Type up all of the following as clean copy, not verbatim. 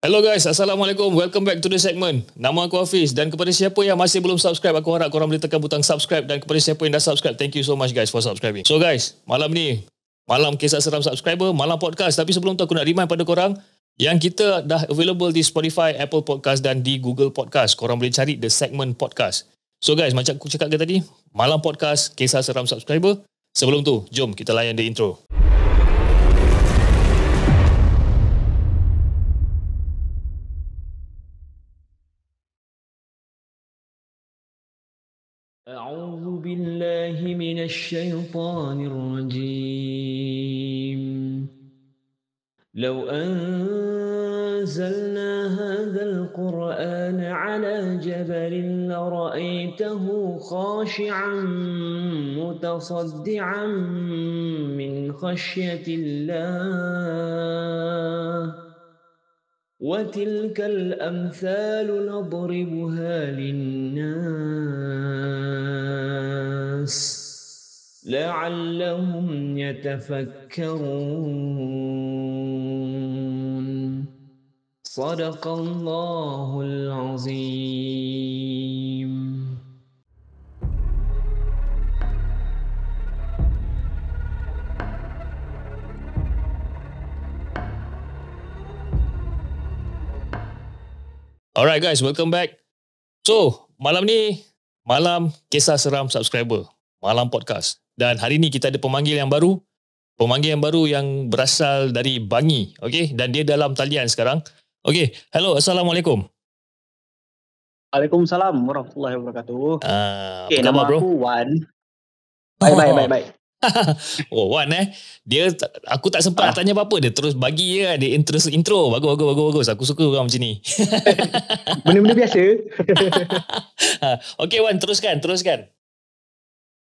Hello guys, Assalamualaikum. Welcome back to the segment. Nama aku Hafiz dan kepada siapa yang masih belum subscribe, aku harap korang boleh tekan butang subscribe, dan kepada siapa yang dah subscribe, thank you so much guys for subscribing. So guys, malam ni, malam kisah seram subscriber, malam podcast. Tapi sebelum tu aku nak remind pada korang yang kita dah available di Spotify, Apple Podcast dan di Google Podcast. Korang boleh cari the segment podcast. So guys, macam aku cakap tadi, malam podcast, kisah seram subscriber. Sebelum tu, jom kita layan the intro. أعوذ بالله من الشيطان الرجيم لو أنزلنا هذا القرآن على جبل لرأيته خاشعا متصدعا من خشية الله وتلك الأمثال نضربها للناس لعلهم يتفكرون صدق الله العظيم. Alright guys, welcome back. So, malam ni, malam kisah seram subscriber. Malam podcast. Dan hari ni kita ada pemanggil yang baru. Pemanggil yang baru yang berasal dari Bangi. Okay? Dan dia dalam talian sekarang. Okay, hello, Assalamualaikum. Waalaikumsalam warahmatullahi wabarakatuh. Apa khabar bro? Aku Wan. Baik. Oh Wan aku tak sempat tanya apa-apa. Dia terus bagi je. Dia intro. Bagus. Aku suka orang macam ni. Benda-benda biasa. Okay Wan, teruskan.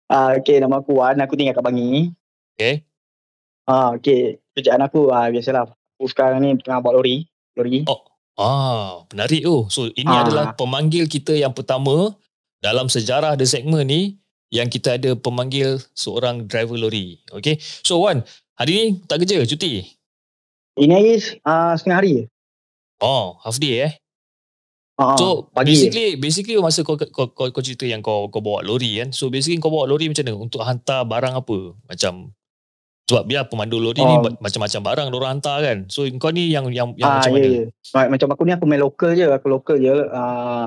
Okay, nama aku Wan. Aku tinggal kat Bangi. Okay. Okay, kerjaan aku biasalah. Aku sekarang ni tengah bawa lori. Menarik tu. So ini adalah pemanggil kita yang pertama dalam sejarah The Segment ni, yang kita ada pemanggil seorang driver lori. Okay. So Wan, hari ni tak kerja, cuti? Ini hari setengah hari. Half day So pagi basically masa kau cerita yang kau bawa lori kan. So basically kau bawa lori macam mana? Untuk hantar barang apa? Macam, sebab biar pemandu lori ni macam-macam barang diorang hantar kan. So kau ni yang macam mana? Macam aku ni aku main lokal je.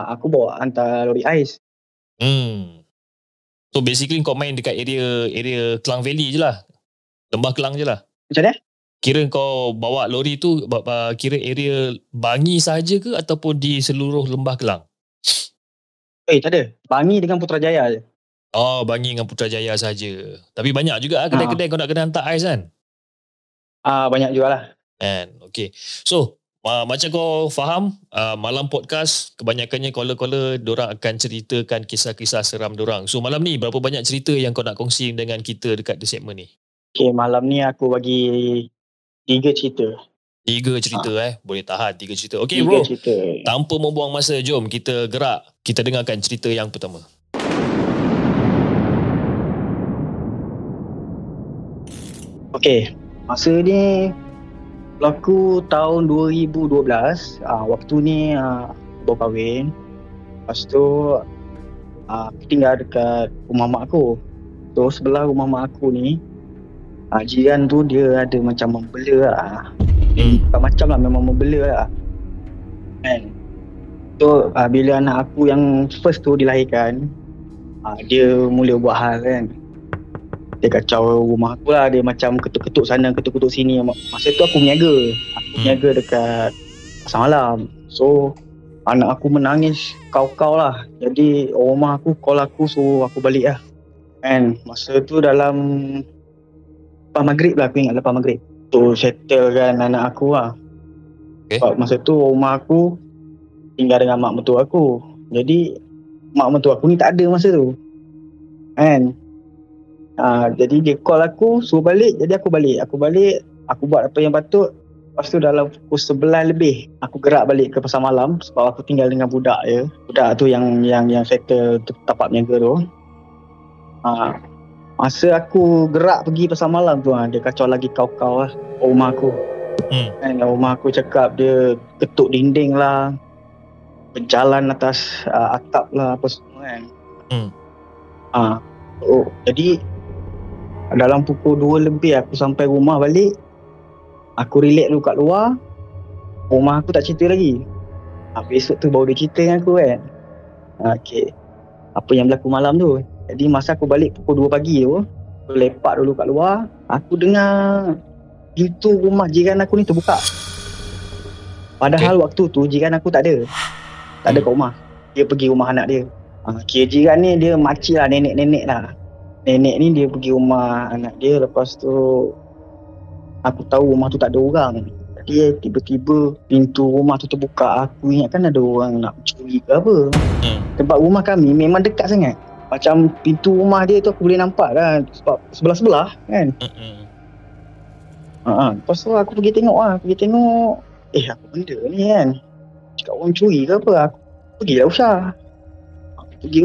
Aku bawa hantar lori ais. So basically kau main dekat area Klang Valley je lah. Lembah Kelang je lah. Macam mana? Kira kau bawa lori tu kira area Bangi sahaja ke ataupun di seluruh Lembah Kelang? Tak ada. Bangi dengan Putrajaya je. Bangi dengan Putrajaya saja. Tapi banyak juga kedai-kedai kau nak kena hantar ais kan? Banyak jugalah. Okay. So macam kau faham, malam podcast kebanyakannya caller-caller dorang akan ceritakan kisah-kisah seram dorang. So malam ni berapa banyak cerita yang kau nak kongsi dengan kita dekat The Segment ni? Okay, malam ni aku bagi 3 cerita. 3 cerita boleh tahan 3 cerita. Okay bro, cerita. Tanpa membuang masa, jom kita gerak. Kita dengarkan cerita yang pertama. Okay, masa ni berlaku tahun 2012. Waktu ni baru kahwin. Lepas tu aku tinggal dekat rumah mak aku. So sebelah rumah mak aku ni, jiran tu dia ada macam membela lah. Bukan macam lah, memang membela lah kan. So bila anak aku yang first tu dilahirkan, dia mula buat hal kan. Dia kacau rumah aku lah. Dia macam ketuk-ketuk sana, ketuk-ketuk sini. Masa tu aku niaga dekat pasar malam. So anak aku menangis kau-kau lah. Jadi rumah aku call aku, suruh aku balik lah kan. Masa tu dalam lepas maghrib lah, aku ingat lepas maghrib tu settle kan anak aku lah. Sebab masa tu rumah aku tinggal dengan mak mentua aku. Jadi mak mentua aku ni tak ada masa tu kan. Jadi dia call aku suruh balik. Jadi aku balik. Aku buat apa yang patut. Lepas tu dalam pukul 11 lebih aku gerak balik ke pasar malam. Sebab aku tinggal dengan budak je. Budak tu yang settle tapak niaga tu. Masa aku gerak pergi pasar malam tu, dia kacau lagi kau-kau lah rumah aku. Kan rumah aku cakap dia ketuk dinding lah, berjalan atas atap lah, apa semua kan. Jadi dalam pukul 2 lebih aku sampai rumah balik. Aku relax dulu kat luar. Rumah aku tak cerita lagi. Besok tu baru dia cerita dengan aku kan. Okay, apa yang berlaku malam tu. Jadi masa aku balik pukul 2 pagi tu, aku lepak dulu kat luar. Aku dengar pintu rumah jiran aku ni terbuka. Padahal waktu tu jiran aku tak ada kat rumah. Dia pergi rumah anak dia. Kira jiran ni dia makcik lah, nenek-nenek lah. Nenek ni dia pergi rumah anak dia. Lepas tu aku tahu rumah tu tak ada orang. Jadi tiba-tiba pintu rumah tu terbuka. Aku ingatkan ada orang nak curi ke apa. Sebab rumah kami memang dekat sangat. Macam pintu rumah dia tu aku boleh nampak kan. Sebab sebelah-sebelah kan. Lepas tu aku pergi tengok lah. Apa benda ni kan. Cakap orang curi ke apa. Aku pergilah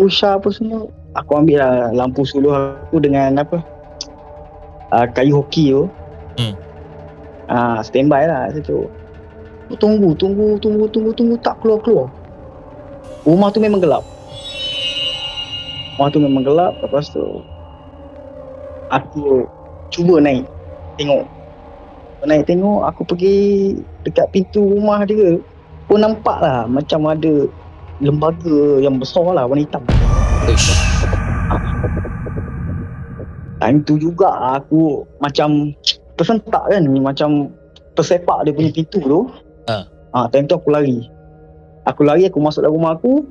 usah apa semua. Aku ambil lah lampu suluh aku dengan kayu hoki tu. Standby lah situ. Tunggu tak keluar. Rumah tu memang gelap. Lepas tu aku cuba naik tengok. Aku pergi dekat pintu rumah dia. Aku nampak lah macam ada lembaga yang besar lah, warna hitam. Time tu juga aku macam tersentak kan, macam tersepak dia punya pintu tu. Time tu aku lari, aku masuk dalam rumah aku.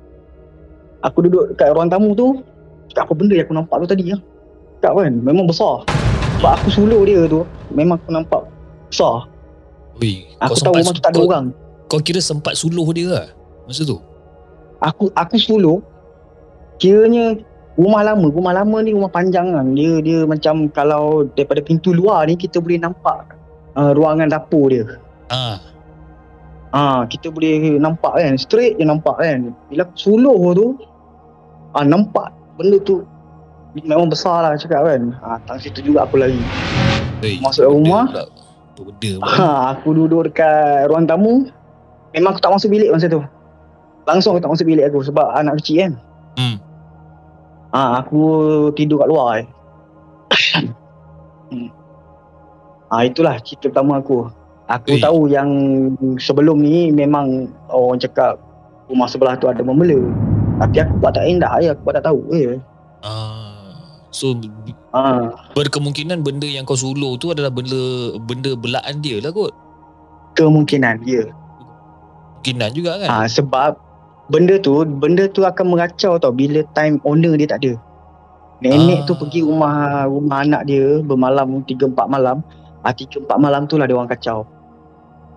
Aku duduk dekat ruang tamu tu. Cakap, apa benda yang aku nampak tu tadi lah. Cakap kan, memang besar. Sebab aku suluh dia tu, memang aku nampak besar. Aku tahu rumah tu tak ada orang. Kau kira sempat suluh dia lah masa tu? Aku suluh. Kiranya rumah lama ni rumah panjang kan. Dia macam kalau daripada pintu luar ni kita boleh nampak ruangan dapur dia. Kita boleh nampak kan, straight je nampak kan. Bila aku suluh tu nampak benda tu memang besar lah cakap kan. Tang situ juga aku lari. Masuk rumah. Aku duduk dekat ruang tamu. Memang aku tak masuk bilik masa tu. Langsung aku tak masuk bilik aku sebab anak kecil kan. Aku tidur kat luar. Itulah cerita pertama aku. Aku tahu yang sebelum ni memang orang cakap rumah sebelah tu ada membela. Tapi aku buat tak indah je, aku buat tak tahu je. So berkemungkinan benda yang kau suluh tu adalah benda belaan dia lah kot. Kemungkinan dia. Kemungkinan juga kan. Sebab benda tu akan meracau tau bila time owner dia tak ada. Nenek tu pergi rumah anak dia bermalam 3-4 malam. 3-4 malam tu lah dia orang kacau.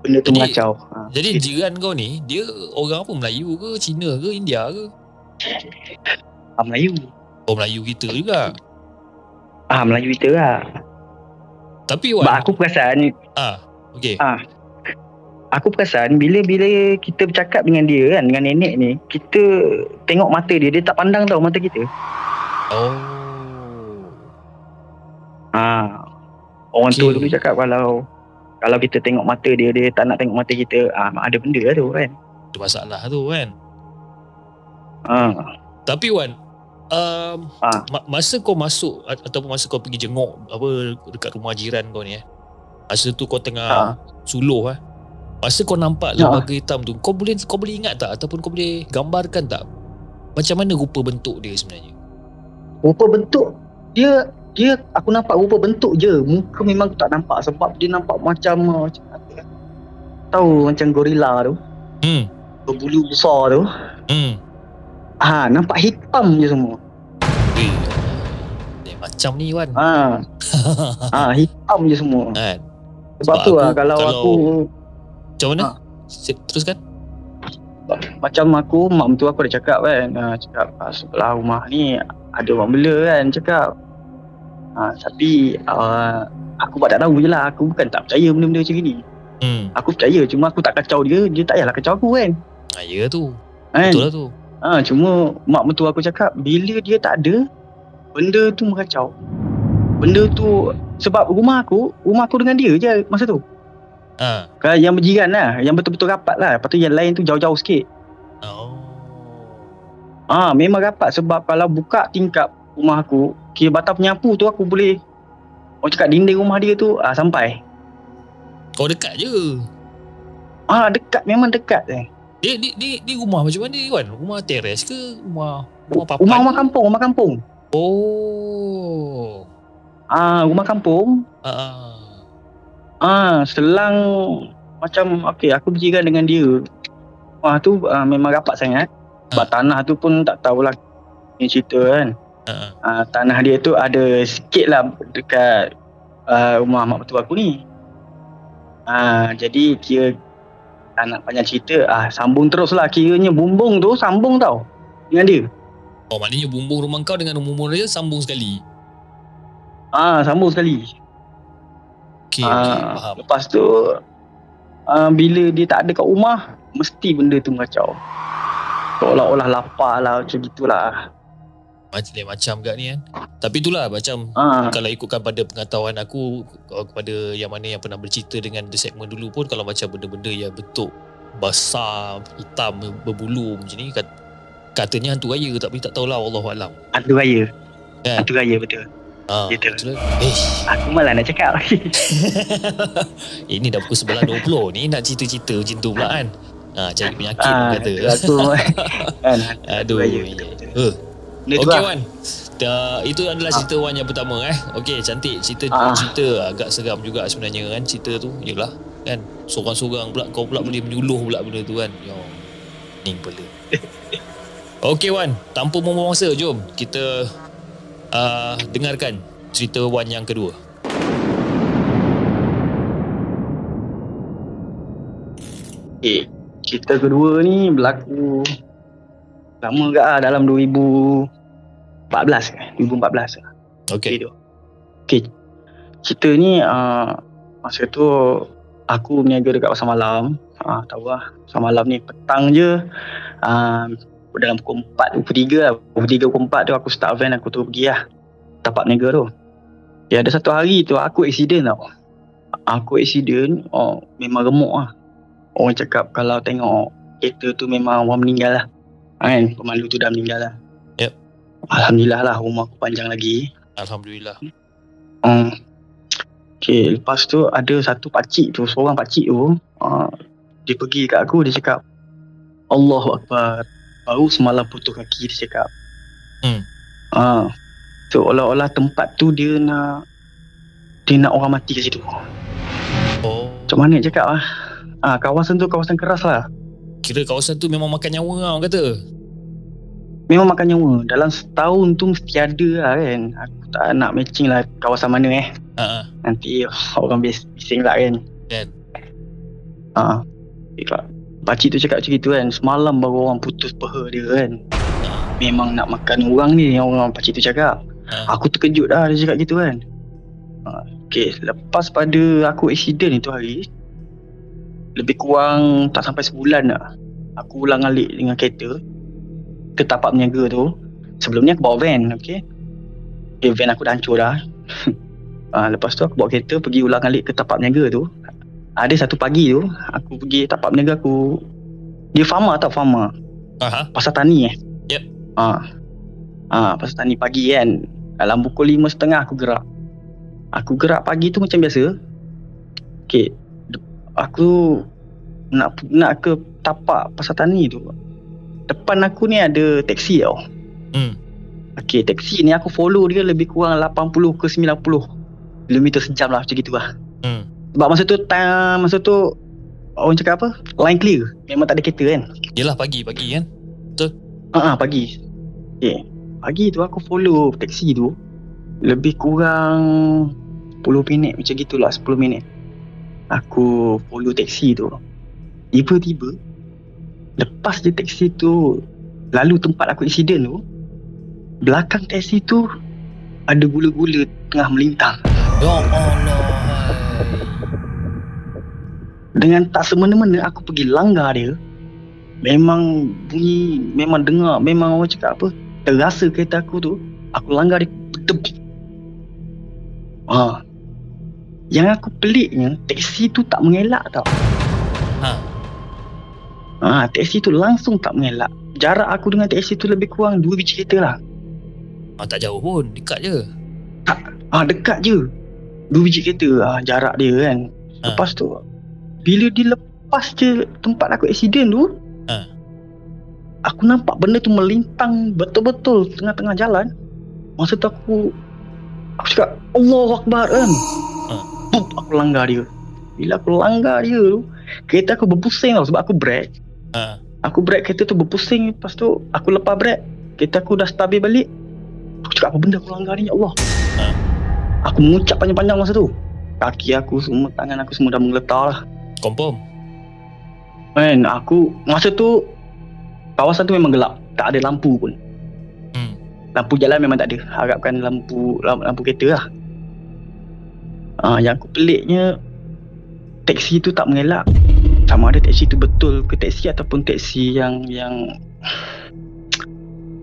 Benda tu mengacau. Jadi jiran kau ni dia orang apa, Melayu ke, Cina ke, India ke? Melayu. Melayu kita juga. Melayu kita lah. Tapi aku perasan aku perasan bila kita bercakap dengan dia kan, dengan nenek ni, kita tengok mata dia tak pandang tau mata kita. Orang tua dulu cakap kalau kita tengok mata dia tak nak tengok mata kita, ada benda lah tu kan. Ada masalah tu kan. Tapi Wan, masa kau masuk ataupun masa kau pergi jenguk dekat rumah jiran kau ni, masa tu kau tengah suluh masa kau nampak lembaga hitam tu, kau boleh ingat tak ataupun kau boleh gambarkan tak macam mana rupa bentuk dia sebenarnya? Rupa bentuk dia aku nampak rupa bentuk je. Muka memang aku tak nampak sebab dia nampak macam tahu macam gorila tu. Berbulu besar tu. Nampak hitam je semua. Macam ni Wan. Hitam je semua. Sebab tu kalau aku macam mana? Teruskan. Macam mak mentua aku dah cakap kan, cakap sebelah rumah ni ada orang bela kan, cakap. Tapi aku buat tak tahu je lah. Aku bukan tak percaya benda-benda macam ni. Aku percaya, cuma aku tak kacau dia tak payahlah kacau aku kan. Ya tu betul lah tu. Cuma mak mentua aku cakap bila dia tak ada, benda tu meracau. Benda tu sebab rumah aku dengan dia je masa tu. Kalau yang berjiran lah, yang betul-betul rapat lah. Lepas tu yang lain tu jauh-jauh sikit. Memang rapat sebab kalau buka tingkap rumah aku, kira batang penyapu tu aku boleh, orang cakap dinding rumah dia tu sampai. Dekat je. Dekat, memang dekat Di rumah macam mana Wan? Rumah teres ke? Rumah papan? Rumah kampung. Rumah kampung. Selang macam aku berjiran dengan dia. Rumah tu memang rapat sangat. Sebab tanah tu pun tak tahulah ni cerita kan. Tanah dia tu ada sikit lah dekat rumah mak mertua aku ni. Jadi kira tak nak panjang cerita, sambung terus lah. Kiranya bumbung tu sambung tau dengan dia. Maknanya bumbung rumah kau dengan rumah dia sambung sekali. Sambung sekali. Okay, faham. Lepas tu bila dia tak ada kat rumah, mesti benda tu mengacau. Seolah-olah lapar lah, macam gitulah. Macam kat ni kan. Tapi itulah macam kalau ikutkan pada pengetahuan aku kepada yang mana yang pernah bercerita dengan The Segment dulu pun, kalau macam benda-benda yang bentuk besar, hitam, berbulu macam ni, katanya hantu raya, tapi tak tahulah, wallahualam. Hantu raya. Kan? Hantu raya betul. Betul. Aku malah nak cakap. Ini dah pukul 11.20 ni nak cerita-cerita macam tu pula kan. Cari penyakit orang kata. Aku kan. Aduh. Okey Wan. Itu adalah cerita Wan yang pertama Okey, cantik cerita agak seram juga sebenarnya kan cerita tu. Yalah kan, sorang-sorang pula kau pula boleh menyuluh pula benda tu kan. Yo. Ning pula. Okey Wan, tanpa membuang masa, jom kita dengarkan cerita Wan yang kedua. Cerita kedua ni berlaku lama ke dalam 2014. Okey. Cerita ni masa tu aku berniaga dekat pasar malam. Tahu lah, pasar malam ni petang je, dalam pukul 4, pukul 3 lah. Pukul 3, pukul 4 tu aku start van, aku terus pergi lah tapak niaga tu. Ada satu hari tu aku accident tau. Memang remuk lah. Orang cakap kalau tengok kereta tu memang orang meninggal lah kan, pemandu tu dah meninggal lah. Yep. Alhamdulillah lah, rumah aku panjang lagi. Alhamdulillah. Okay, lepas tu ada satu pakcik tu, seorang pakcik tu, dia pergi kat aku, dia cakap Allahu Akbar, baru semalam putus kaki, dia cakap. So olah-olah tempat tu dia nak orang mati kat situ. Macam mana nak cakap lah. Kawasan tu kawasan keras lah. Kira kawasan tu memang makan nyawa lah orang kata. Memang makan nyawa. Dalam setahun tu mesti ada lah kan. Aku tak nak matching lah kawasan mana nanti orang bising lah kan. Pakcik tu cakap macam itu kan. Semalam baru orang putus peha dia kan. Memang nak makan orang ni, orang pakcik tu cakap. Aku terkejut dah dia cakap gitu kan. Okay, lepas pada aku accident itu hari, lebih kurang tak sampai sebulan lah, aku ulang alik dengan kereta ke tapak peniaga tu. Sebelum ni aku bawa van. Okay, van aku dah hancur dah. Lepas tu aku bawa kereta pergi ulang alik ke tapak peniaga tu. Ada satu pagi tu aku pergi tapak peniaga aku. Dia farmer tau, farmer. Pasar tani Yep. Pasar tani pagi kan. Dalam pukul 5.30 aku gerak pagi tu macam biasa. Okay, aku nak ke tapak pasar tani tu. Depan aku ni ada taksi tau. Okay, taksi ni aku follow dia lebih kurang 80 ke 90 km sejam lah, macam gitu lah. Sebab masa tu orang cakap apa, line clear, memang tak ada kereta kan. Yelah pagi kan. Betul. Pagi. Okay, pagi tu aku follow taksi tu lebih kurang 10 minit macam gitulah, 10 minit aku follow taksi tu. Tiba-tiba lepas je taksi tu lalu tempat aku accident tu, belakang taksi tu ada gula-gula tengah melintang. Ya Allah. Dengan tak semena-mena aku pergi langgar dia. Memang bunyi, memang dengar, memang orang cakap apa, terasa kereta aku tu, aku langgar dia berdebuk. Yang aku peliknya, taksi tu tak mengelak tau. Taksi tu langsung tak mengelak. Jarak aku dengan taksi tu lebih kurang 2 biji kereta lah. Tak jauh pun, dekat je. Dekat je. 2 biji kereta jarak dia kan. Lepas tu bila dia lepas je tempat aku accident tu, aku nampak benda tu melintang betul-betul tengah-tengah jalan. Masa tu aku cakap Allahu Akbar kan. Aku langgar dia. Bila aku langgar dia tu, kereta aku berpusing tau sebab aku brake. Aku brake, kereta tu berpusing. Lepas tu aku lepas brake, kereta aku dah stabil balik. Aku cakap apa benda aku langgar ni, ya Allah. Aku mengucap panjang-panjang masa tu. Kaki aku semua, tangan aku semua dah menggeletar lah. Confirm. Man, aku masa tu kawasan tu memang gelap, tak ada lampu pun. Lampu jalan memang tak ada. Harapkan lampu kereta lah. Yang aku peliknya, taksi tu tak mengelak. Sama ada taksi tu betul ke taksi ataupun taksi yang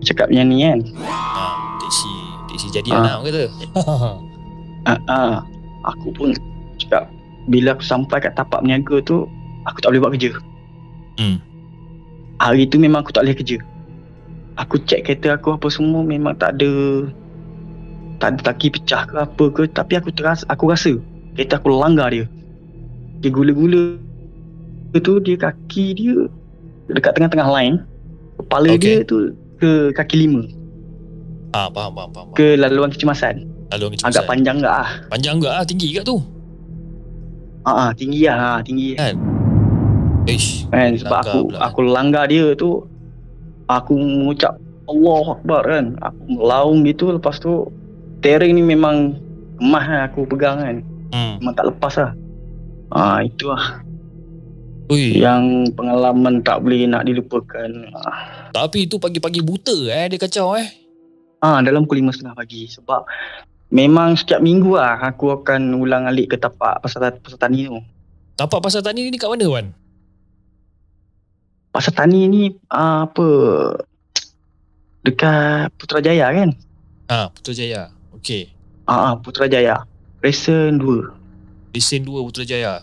cakap yang ni kan. Taksi jadi anak kata. Aku pun cakap bila aku sampai kat tapak peniaga tu, aku tak boleh buat kerja. Hari tu memang aku tak boleh kerja. Aku cek kereta aku apa semua memang tak ada taki pecah ke apa ke, tapi aku rasa kereta aku langgar dia. Dia gula-gula tu, dia kaki dia dekat tengah-tengah line. Kepala dia tu ke kaki 5. Faham. Ke laluan kecemasan. Agak panjang enggak ah. Panjang enggak ah, tinggi kat tu. Tinggi lah, tinggi. Kan. Sebab aku langgar dia tu, aku mengucap Allahu Akbar kan. Aku melaung gitu, lepas tu steering ni memang kemah lah aku pegang kan. Memang tak lepas lah. Itu lah. Yang pengalaman tak boleh nak dilupakan. Tapi itu pagi-pagi buta dia kacau dalam pukul 5.30 pagi. Sebab memang setiap minggu lah aku akan ulang alik ke tapak pasar tani tu. Tapak pasar tani ni kat mana Wan? Pasar tani ni dekat Putrajaya kan? Putrajaya. Okey. Putrajaya. Resen 2. Resen 2 Putrajaya.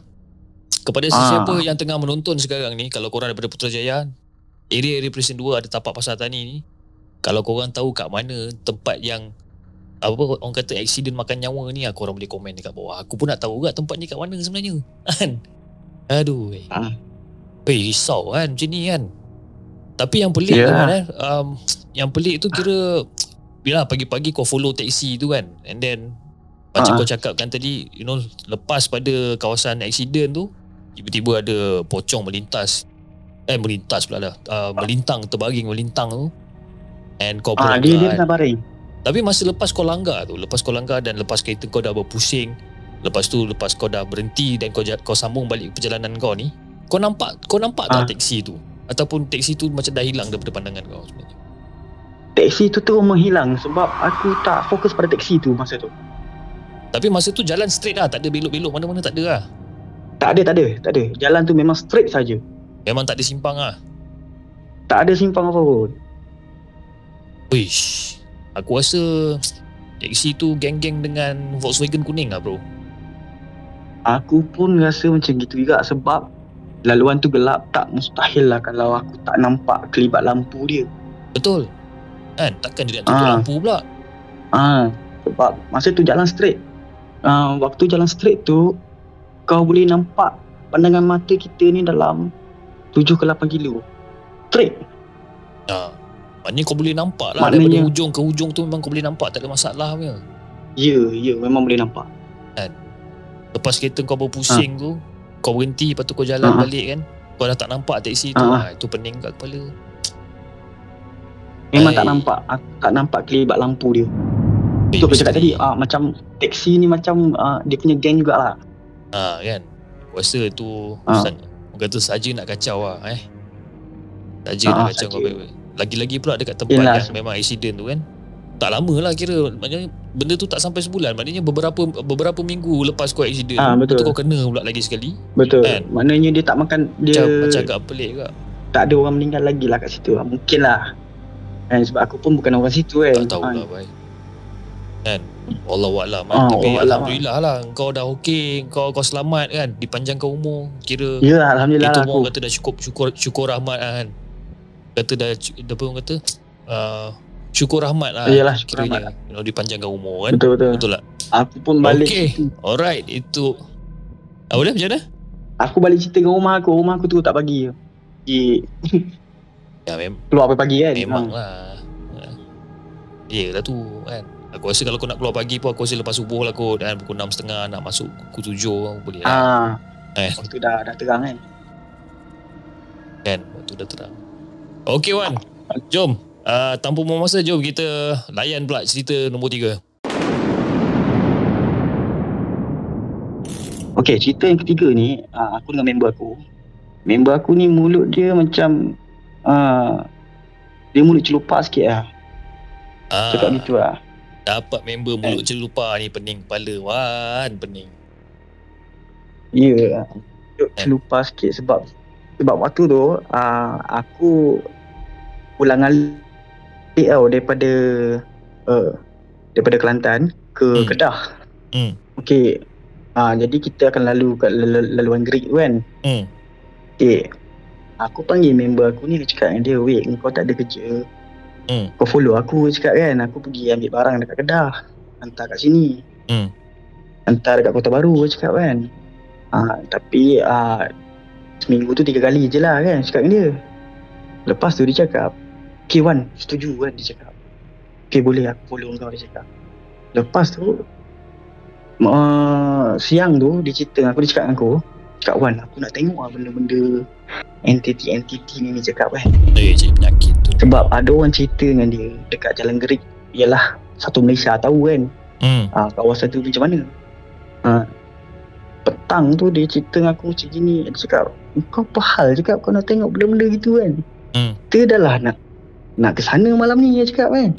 Kepada sesiapa yang tengah menonton sekarang ni, kalau korang daripada Putrajaya, area Resen 2 ada tapak pasar tani ni. Kalau korang tahu kat mana tempat yang orang kata aksiden makan nyawa ni, korang boleh komen dekat bawah. Aku pun nak tahu juga tempat ni kat mana sebenarnya. Kan? Aduh. Risau kan macam ni kan. Tapi yang pelik yang pelik tu kira bila pagi-pagi kau follow taksi tu kan, and then macam kau cakapkan tadi, lepas pada kawasan aksiden tu, tiba-tiba ada pocong melintang terbaring melintang tu, and kau pun dia kena baring. Tapi masa lepas kau langgar dan lepas kereta kau dah berpusing, lepas kau dah berhenti dan kau sambung balik perjalanan kau ni, kau nampak tak taksi tu? Ataupun taksi tu macam dah hilang daripada pandangan kau sebenarnya? Taksi tu terus menghilang sebab aku tak fokus pada taksi tu masa tu. Tapi masa tu jalan straight lah, tak ada belok-belok mana-mana, tak ada lah? Tak ada. Jalan tu memang straight saja. Memang tak ada simpang lah? Tak ada simpang apa pun. Wish, aku rasa taksi tu geng-geng dengan Volkswagen kuning lah bro. Aku pun rasa macam gitu juga sebab laluan tu gelap, tak mustahil lah kalau aku tak nampak kelibat lampu dia. Betul kan, takkan dia nak tutup lampu pula. Sebab masa tu jalan straight. Waktu jalan straight tu, kau boleh nampak pandangan mata kita ni dalam 7 ke 8 kilo straight. Maknanya kau boleh nampak lah. Daripada hujung ke hujung tu memang kau boleh nampak, tak ada masalah punya. Ya, memang boleh nampak kan. Lepas kereta kau berpusing tu, kau berhenti, lepas tu kau jalan balik kan, kau dah tak nampak taksi tu. Itu pening kat kepala. Memang tak nampak. Aku tak nampak kelibat lampu dia. Itu aku cakap tadi, macam taksi ni macam dia punya geng jugalah. Kan. Aku rasa tu orang kata saja nak kacau lah saja nak kacau kau. Lagi-lagi pula dekat tempat yang memang aksiden tu kan. Tak lama lah kira. Maknanya benda tu tak sampai sebulan. Maknanya beberapa minggu lepas kau aksiden betul kau kena pula lagi sekali. Betul kan? Maknanya dia tak makan. Dia macam agak pelik juga. Tak ada orang meninggal lagi lah kat situ. Mungkin lah sebab aku pun bukan orang situ kan. Tak tahu lah baik kan. Wallahualam kan. Tapi Wallahualam. Alhamdulillah lah, kau dah okey, kau selamat kan, dipanjangkan umur. Kira Ya, alhamdulillah itu lah pun aku. orang kata dah syukur rahmat lah kan. Kata dah apa orang kata, syukur rahmat lah. Yalah, syukur kiranya, dipanjangkan umur kan. Betul. Betul tak? Aku pun balik. Okey. Alright, itu apa dia macam mana? Aku balik cerita dengan rumah aku tu tak bagi. Ya Keluar pagi kan. memang lah. Yelah tu kan. Aku rasa kalau kau nak keluar pagi pun, aku rasa lepas subuh lah kot kan, pukul 6.30 nak masuk pukul 7 boleh lah. Waktu dah terang kan. Kan, waktu dah terang. Okey Wan, jom. Tanpa buang masa, jom kita layan pula cerita nombor 3. Okey, cerita yang ketiga ni, aku dengan member aku. Member aku ni mulut dia macam dia mulut celupar sikit lah. Cakap gitu lah. Dapat member mulut celupar ni pening kepala Wan, pening. Ya, mulut celupar sikit sebab waktu tu aku pulang alik tau daripada Kelantan ke Kedah. Okey. Jadi kita akan lalu kat laluan Greek tu kan. Okey. Aku panggil member aku ni, cakap dengan dia, "Weh, kau tak ada kerja. Kau follow aku," cakap kan. Aku pergi ambil barang dekat Kedah, hantar kat sini. Hantar dekat Kota Baru, cakap kan. Tapi seminggu tu 3 kali je lah kan, cakap dengan dia. Lepas tu dia cakap, "Okay Wan, setuju kan," dia cakap. "Okay boleh, aku follow kau," dia cakap. Lepas tu siang tu dia cerita dengan aku, dia cakap dengan aku, "Cakap Wan, aku nak tengok lah benda-benda entiti ni," cakap kan. Cik penyakit tu. Sebab ada orang cerita dengan dia dekat Jalan Gerik, ialah satu Malaysia tahu kan. Kawasan tu macam mana. Petang tu dia cerita dengan aku macam gini. Dia cakap, "Kau apa hal?" Cakap, "Kau nak tengok benda-benda gitu kan." Kita dah lah nak ke sana malam ni," dia cakap kan.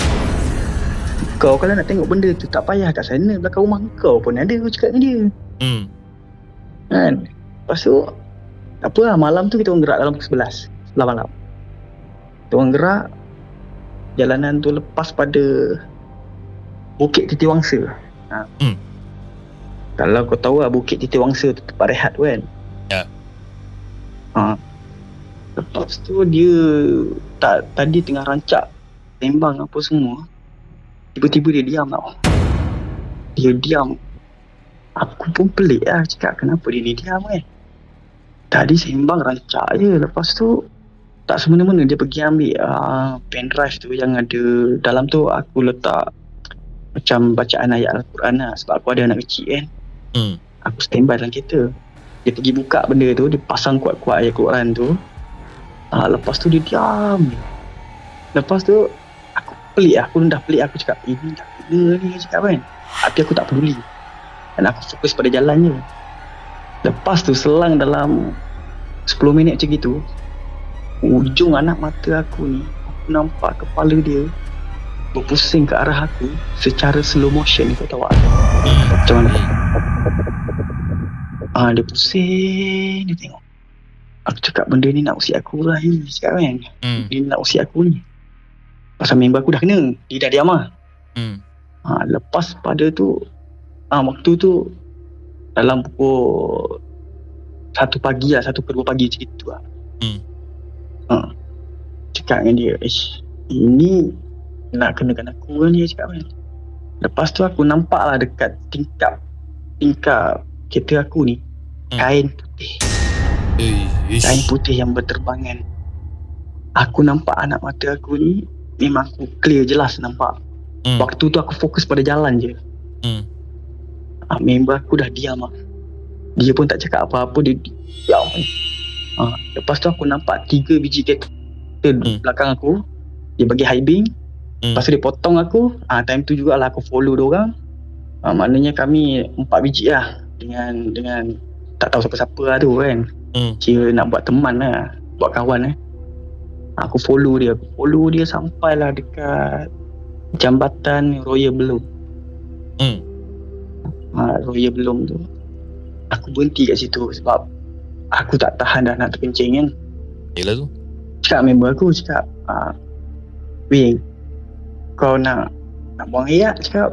"Kau kalau nak tengok benda tu tak payah kat sana, belakang rumah kau pun ada," aku cakap dengan dia. Kan. Lepas tu apa lah, malam tu kita orang gerak dalam pukul 11 malam. Kita orang gerak, jalanan tu lepas pada Bukit Titiwangsa. Kalau kau tahu lah, Bukit Titiwangsa tu tempat rehat tu kan. Ya. Lepas tu dia tadi tengah rancak tembang apa semua, tiba-tiba dia diam tau. Dia diam. Aku pun pelik lah, cakap kenapa dia ni diam kan. Tadi sembang rancak je. Lepas tu tak semena-mena dia pergi ambil pen drive tu yang ada dalam tu. Aku letak macam bacaan ayat Al-Quran lah, sebab aku ada anak kecil kan. Aku standby dalam kereta. Dia pergi buka benda tu, dia pasang kuat-kuat ayat Quran tu. Lepas tu dia diam. Lepas tu aku pelik, aku dah pelik. Aku cakap, "Ini tak gila ni," cakap kan. Tapi aku tak peduli, dan aku fokus pada jalan je. Lepas tu selang dalam 10 minit macam gitu, ujung anak mata aku ni, aku nampak kepala dia berpusing ke arah aku secara slow motion. Kau tahu tak macam mana? Dia pusing, dia tengok. Aku cakap, "Benda ni nak usik aku lah ni," cakap kan. Dia nak usik aku ni. Pasal member aku dah kena, dia dah diam lah. Lepas pada tu waktu tu dalam pukul 1 pagi lah, 1 ke 2 pagi macam tu lah. Cakap dengan dia, "Ini nak kenakan aku kan," dia cakap kan. Lepas tu aku nampak lah dekat tingkap kereta aku ni, kain putih. Kain putih yang berterbangan. Aku nampak anak mata aku ni, memang aku clear jelas nampak. Waktu tu aku fokus pada jalan je. Member aku dah diam lah. Dia pun tak cakap apa-apa, dia diam. Lepas tu aku nampak 3 biji kereta belakang aku. Dia bagi high beam. Lepas tu dia potong aku. Time tu jugalah aku follow diorang. Maknanya kami 4 biji lah, dengan tak tahu siapa-siapa lah tu kan. Kira nak buat teman lah, buat kawan. Aku follow dia sampailah dekat jambatan Royal Belum. Royal Belum tu aku berhenti kat situ sebab aku tak tahan dah nak terkencing kan. Yelah tu. Cakap member aku, cakap, "Weh, kau nak buang air tak?" Cakap,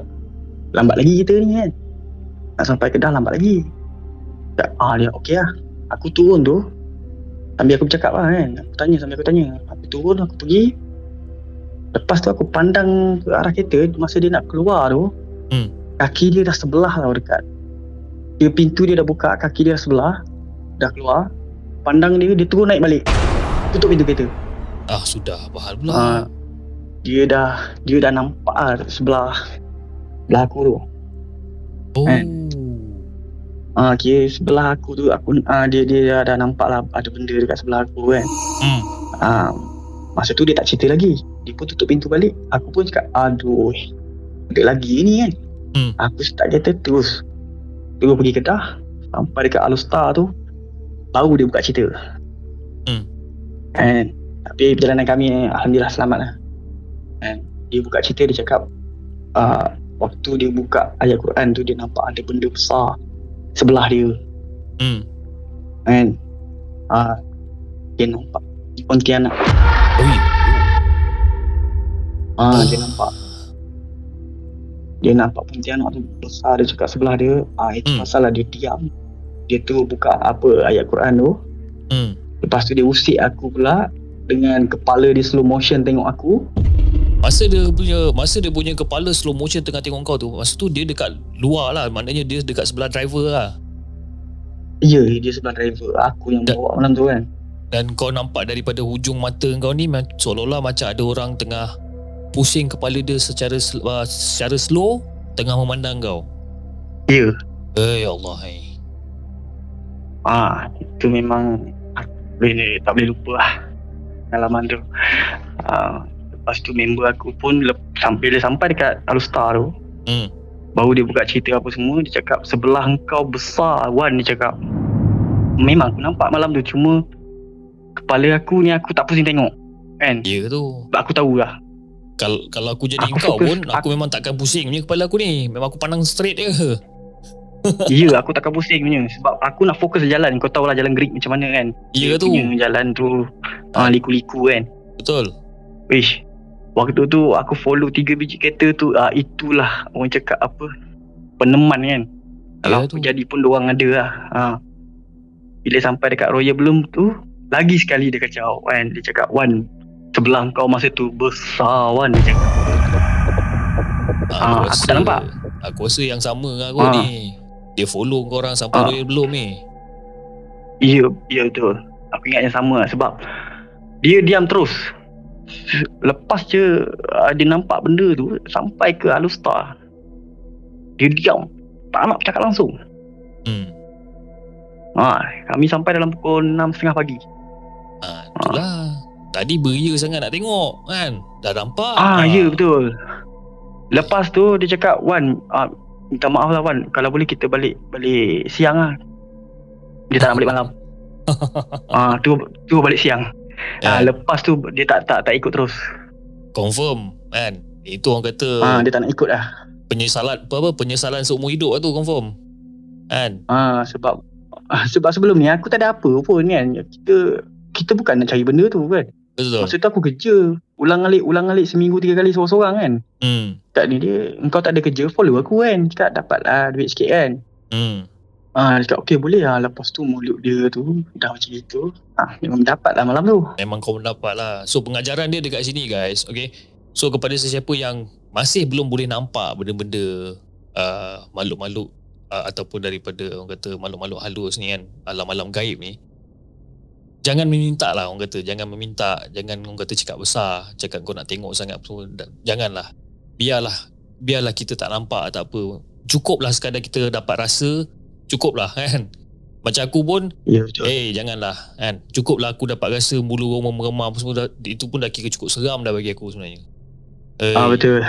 lambat lagi kita ni kan. Nak sampai Kedah lambat lagi. Dia okey lah. Aku turun tu, sambil aku bercakap lah kan. Sambil aku tanya. Aku turun, aku pergi. Lepas tu aku pandang ke arah kereta. Masa dia nak keluar tu, kaki dia dah sebelah tau dekat. Pintu dia dah buka, kaki dia dah sebelah. Dah keluar. Pandang dia turun naik balik. Tutup pintu kereta. Sudah bahal pula. Dia dah nampak lah sebelah aku tu. Kira sebelah aku tu dia dah nampak lah ada benda dekat sebelah aku kan. Masa tu dia tak cerita lagi. Dia pun tutup pintu balik. Aku pun cakap, aduh, ada lagi ni kan. Aku start kereta terus pergi Kedah. Sampai dekat Alustar tu, baru dia buka cerita. Tapi perjalanan kami alhamdulillah selamat lah. Dia buka cerita, dia cakap waktu dia buka ayat Quran tu, dia nampak ada benda besar sebelah dia. Dia nampak Pontianak. Dia nampak Pontianak tu besar. Dia cakap sebelah dia. Itu masalah dia diam. Dia tu buka ayat Quran tu. Lepas tu dia usik aku pula dengan kepala dia slow motion tengok aku. Masa dia punya kepala slow motion tengah tengok kau tu, masa tu dia dekat luar lah. Maknanya dia dekat sebelah driver lah. Ya, dia sebelah driver. Aku yang bawa malam tu kan. Dan kau nampak daripada hujung mata kau ni seolah-olah macam ada orang tengah pusing kepala dia secara slow tengah memandang kau. Ya. Ya Allah. Itu memang tak boleh lupa lah pengalaman tu. Lepas tu member aku pun bila sampai dekat Alustar tu, baru dia buka cerita apa semua. Dia cakap sebelah engkau besar Wan. Dia cakap memang aku nampak malam tu, cuma kepala aku ni aku tak pusing tengok kan. Ya tu. Aku tahulah. Kalau aku jadi kau pun aku memang takkan pusing punya kepala aku ni. Memang aku pandang straight je. Ya, aku takkan pusing punya. Sebab aku nak fokus jalan. Kau tahulah jalan Greek macam mana kan. Ya tu. Jalan tu liku-liku kan. Betul. Wish, waktu tu aku follow 3 biji kereta tu. Itulah orang cakap apa, peneman kan. Kalau apa jadi pun diorang ada lah. Bila sampai dekat Royal Bloom tu, lagi sekali dia kacau kan. Dia cakap, Wan, sebelah kau masa tu besar Wan. Dia cakap. Aku tak nampak. Aku rasa yang sama dengan aku ni. Dia follow korang sampai Royal Bloom ni. Ya betul. Aku ingat yang sama lah. Sebab dia diam terus. Lepas je dia nampak benda tu sampai ke Alustar, dia diam, tak nak bercakap langsung. Kami sampai dalam pukul 6.30 pagi. Itulah. Tadi beria sangat nak tengok kan. Dah nampak. Ya betul. Lepas tu dia cakap, Wan, minta maaf lah Wan, kalau boleh kita balik siang lah. Dia tak nak balik malam. Tu balik siang. Lepas tu dia tak ikut terus. Confirm kan. Itu orang kata dia tak nak ikut lah. Penyesalan seumur hidup lah tu, confirm kan. Sebab sebelum ni aku tak ada apa pun kan. Kita bukan nak cari benda tu kan. Betul. Masa tu aku kerja ulang-alik seminggu 3 kali seorang-seorang kan. Tak ni dia, engkau tak ada kerja, follow aku kan. Cakap dapat duit sikit kan. Dia cakap okey boleh lah. Lepas tu mulut dia tu dah macam itu. Memang dapat lah malam tu. Memang kau mendapat lah. So pengajaran dia dekat sini guys. Okay. So kepada sesiapa yang masih belum boleh nampak benda-benda makhluk-makhluk ataupun daripada orang kata makhluk-makhluk halus ni kan, alam-alam gaib ni, jangan meminta lah orang kata. Jangan meminta. Jangan orang kata cakap besar, cakap kau nak tengok sangat. Janganlah. Biarlah kita tak nampak, tak apa. Cukuplah sekadar kita dapat rasa. Cukuplah kan. Macam aku pun, janganlah kan. Cukuplah aku dapat rasa bulu roma meremah apa semua. Itu pun dah kira cukup seram dah bagi aku sebenarnya. Betul.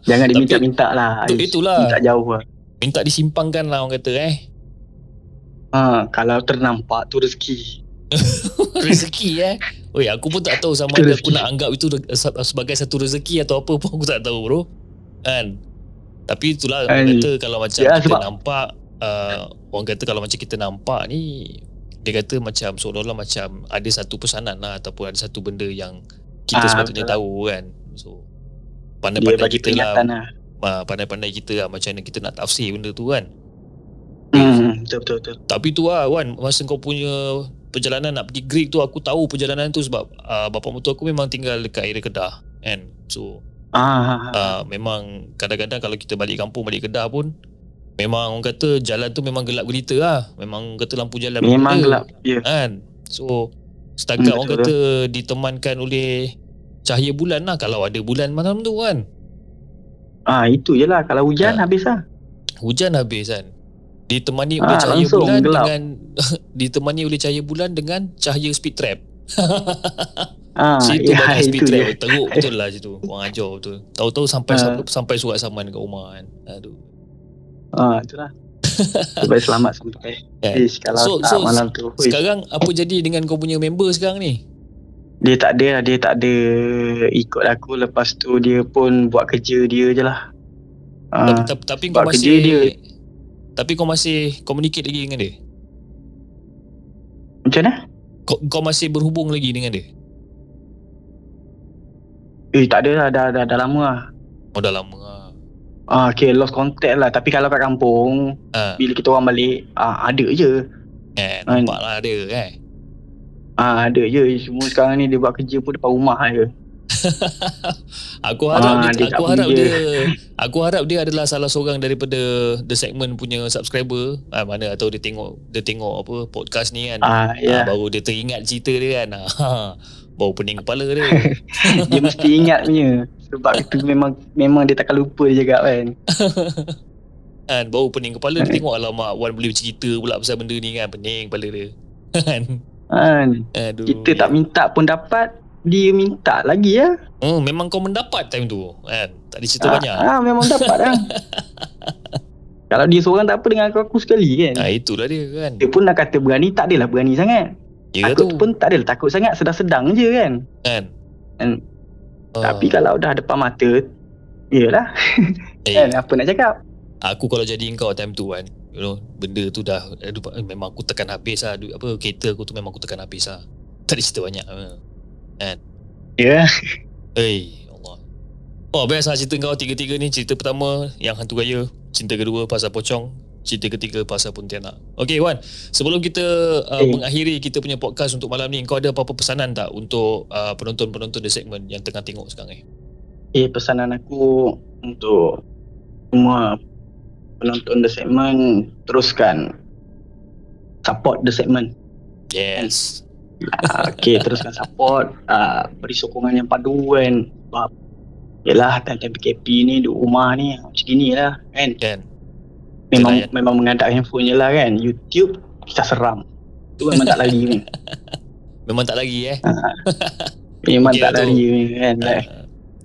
Jangan diminta-minta lah. Itulah. Minta jauh lah. Minta disimpangkan lah orang kata Kalau ternampak tu rezeki. Rezeki aku pun tak tahu sama ada aku nak anggap itu sebagai satu rezeki atau apa pun aku tak tahu bro kan. Tapi itulah orang kata kalau macam kita nampak, orang kata kalau macam kita nampak ni, dia kata macam seolah-olah macam ada satu pesanan lah, ataupun ada satu benda yang kita sepatutnya tahu kan. So pandai-pandai kita lah pandai-pandai kita lah macam mana kita nak tafsir benda tu kan. Betul. Tapi tu lah Wan, masa kau punya perjalanan nak pergi Greek tu, aku tahu perjalanan tu sebab bapa mertua aku memang tinggal dekat area Kedah kan. So memang kadang-kadang kalau kita balik kampung, balik Kedah pun memang orang kata jalan tu memang gelap gelita lah. Memang lampu jalan memang gelap, kan. So setakat orang kata ditemankan oleh cahaya bulan lah, kalau ada bulan malam tu kan. Itu je lah. Kalau hujan habis lah. Hujan habis kan. Ditemani oleh cahaya bulan gelap. Ditemani oleh cahaya bulan dengan cahaya speed trap. Situ banyak speed trap. Teruk betul lah situ. Orang ajar betul. Tahu-tahu sampai surat saman kat rumah kan. Aduh. Itulah. Supaya selamat sampai. Kalau tak malam tu. Sekarang apa jadi dengan kau punya member sekarang ni? Dia tak ada ikut aku. Lepas tu dia pun buat kerja dia je lah. Tapi kau masih dia. Tapi kau masih communicate lagi dengan dia? Macam mana? Kau masih berhubung lagi dengan dia? Tak ada lah. Dah lama lah. Dah lama lah. Okay, lost contact lah. Tapi kalau kat kampung, bila kita orang balik, ada je. Nampak lah ada kan? Ada je. Semua sekarang ni dia buat kerja pun depan rumah je. Aku harap dia adalah salah seorang daripada The Segment punya subscriber. Mana atau dia tengok apa podcast ni kan. Baru dia teringat cerita dia kan. Baru pening kepala dia. Dia mesti ingat punya. Sebab itu memang dia takkan lupa dia cakap kan. Kan baru pening kepala dia tengok, alamak Wan boleh bercerita pula pasal benda ni kan. Pening kepala dia. Aduh, kita tak minta pun dapat, dia minta lagi ya. Memang kau mendapat time tu kan. Tak ada cerita banyak. Memang dapat lah. Kalau dia seorang tak apa dengan aku sekali kan. Itulah dia kan. Dia pun nak kata berani, tak adalah berani sangat. Takut pun tak adalah takut sangat, sedang-sedang je kan. Tapi kalau dah depan mata, yelah. Apa nak cakap. Aku kalau jadi kau time tu kan, you know, benda tu dah memang aku tekan habis lah. Kereta aku tu memang aku tekan habis lah. Tak ada cerita banyak kan. Allah. Best lah cerita kau tiga-tiga ni. Cerita pertama yang hantu gaya, cerita kedua pasal pocong, cerita ketiga pasal Pontianak. Okay Wan, sebelum kita mengakhiri kita punya podcast untuk malam ni, kau ada apa-apa pesanan tak untuk penonton-penonton The Segment yang tengah tengok sekarang ni? Pesanan aku untuk semua penonton The Segment, teruskan support The Segment. Yes. Teruskan support, beri sokongan yang padu kan. Sebab yelah time-time PKP ni duduk rumah ni macam gini lah kan. Memang mengadap handphone je lah kan. YouTube kita seram. Tu memang tak lari ni. Memang tak lari Memang tak lari ni kan.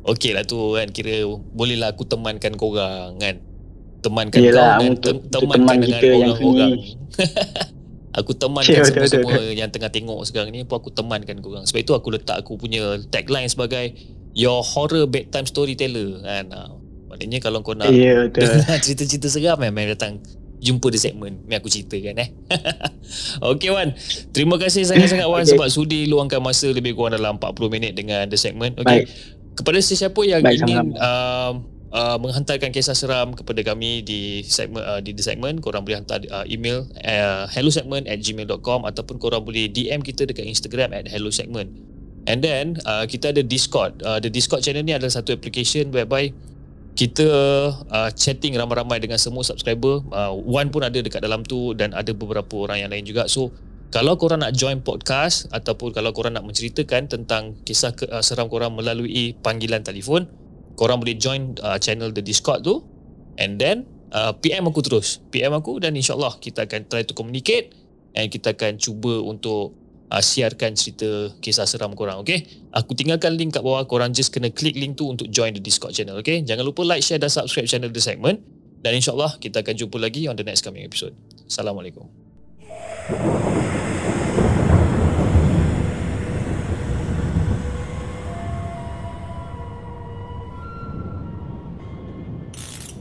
Okey lah tu kan. Kira bolehlah aku temankan korang kan. Temankan teman kita dengan orang-orang. Aku temankan semua yang tengah tengok sekarang ni pun aku temankan korang. Sebab itu aku letak aku punya tagline sebagai Your Horror Bedtime Storyteller kan. Maknanya kalau kau nak cerita-cerita seram memang datang jumpa The Segment, memang aku ceritakan Okay Wan, terima kasih sangat-sangat Wan sebab sudi luangkan masa lebih kurang dalam 40 minit dengan The Segment. Okay. Kepada sesiapa yang ingin menghantarkan kisah seram kepada kami di The Segment, korang boleh hantar email hellosegment@gmail.com ataupun korang boleh DM kita dekat Instagram @hellosegment. And then kita ada Discord. The Discord channel ni adalah satu application whereby kita chatting ramai-ramai dengan semua subscriber. Wan pun ada dekat dalam tu dan ada beberapa orang yang lain juga. So kalau korang nak join podcast ataupun kalau korang nak menceritakan tentang kisah seram korang melalui panggilan telefon, korang boleh join channel The Discord tu. And then PM aku terus, PM aku, dan insyaAllah kita akan try to communicate and kita akan cuba untuk siarkan cerita kisah seram korang. Okay, aku tinggalkan link kat bawah, korang just kena klik link tu untuk join the Discord channel. Okay, jangan lupa like, share dan subscribe channel The Segment. Dan insyaAllah kita akan jumpa lagi on the next coming episode. Assalamualaikum.